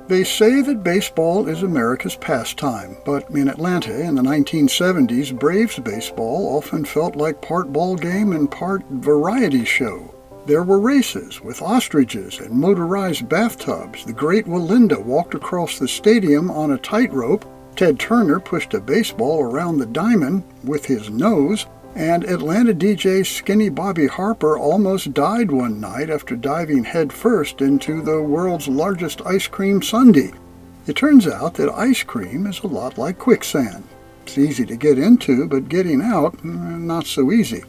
They say that baseball is America's pastime, but in Atlanta in the 1970s, Braves baseball often felt like part ball game and part variety show. There were races with ostriches and motorized bathtubs. The great Walinda walked across the stadium on a tightrope. Ted Turner pushed a baseball around the diamond with his nose. And Atlanta DJ Skinny Bobby Harper almost died one night after diving headfirst into the world's largest ice cream sundae. It turns out that ice cream is a lot like quicksand. It's easy to get into, but getting out, not so easy.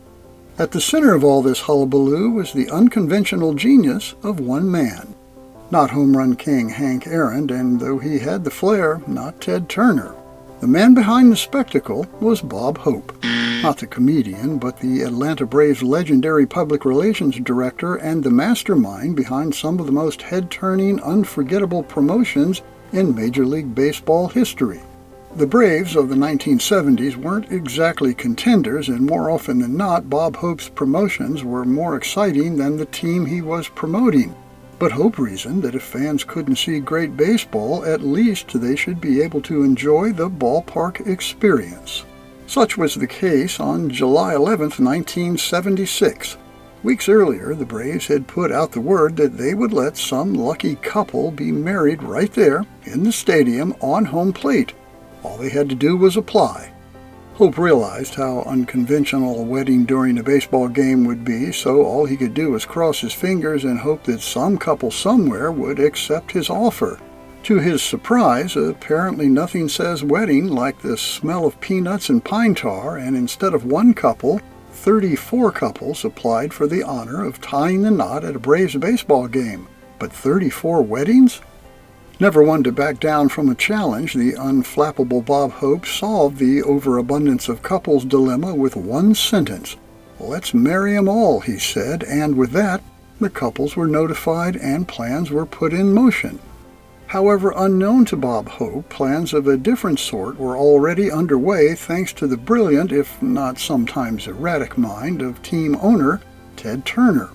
At the center of all this hullabaloo was the unconventional genius of one man. Not home run king Hank Aaron, and though he had the flair, not Ted Turner. The man behind the spectacle was Bob Hope. Not the comedian, but the Atlanta Braves' legendary public relations director and the mastermind behind some of the most head-turning, unforgettable promotions in Major League Baseball history. The Braves of the 1970s weren't exactly contenders, and more often than not, Bob Hope's promotions were more exciting than the team he was promoting. But Hope reasoned that if fans couldn't see great baseball, at least they should be able to enjoy the ballpark experience. Such was the case on July 11, 1976. Weeks earlier, the Braves had put out the word that they would let some lucky couple be married right there in the stadium on home plate. All they had to do was apply. Hope realized how unconventional a wedding during a baseball game would be, so all he could do was cross his fingers and hope that some couple somewhere would accept his offer. To his surprise, apparently nothing says wedding like the smell of peanuts and pine tar, and instead of one couple, 34 couples applied for the honor of tying the knot at a Braves baseball game. But 34 weddings? Never one to back down from a challenge, the unflappable Bob Hope solved the overabundance of couples dilemma with one sentence. "Let's marry 'em all," he said, and with that, the couples were notified and plans were put in motion. However, unknown to Bob Hope, plans of a different sort were already underway thanks to the brilliant, if not sometimes erratic mind of team owner Ted Turner.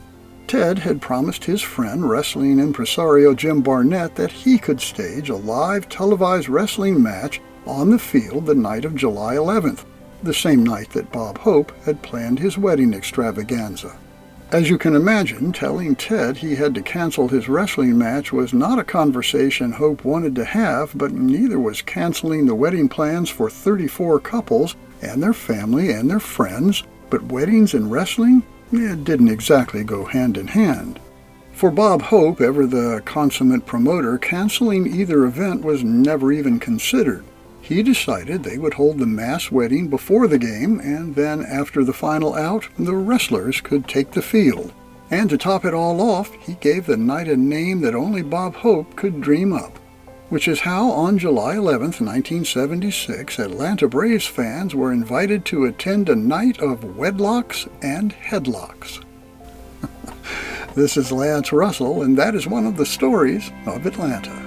Ted had promised his friend, wrestling impresario Jim Barnett, that he could stage a live televised wrestling match on the field the night of July 11th, the same night that Bob Hope had planned his wedding extravaganza. As you can imagine, telling Ted he had to cancel his wrestling match was not a conversation Hope wanted to have, but neither was canceling the wedding plans for 34 couples and their family and their friends. But weddings and wrestling? It didn't exactly go hand in hand. For Bob Hope, ever the consummate promoter, canceling either event was never even considered. He decided they would hold the mass wedding before the game, and then after the final out, the wrestlers could take the field. And to top it all off, he gave the night a name that only Bob Hope could dream up. Which is how on July 11, 1976, Atlanta Braves fans were invited to attend a night of wedlocks and headlocks. This is Lance Russell, and that is one of the stories of Atlanta.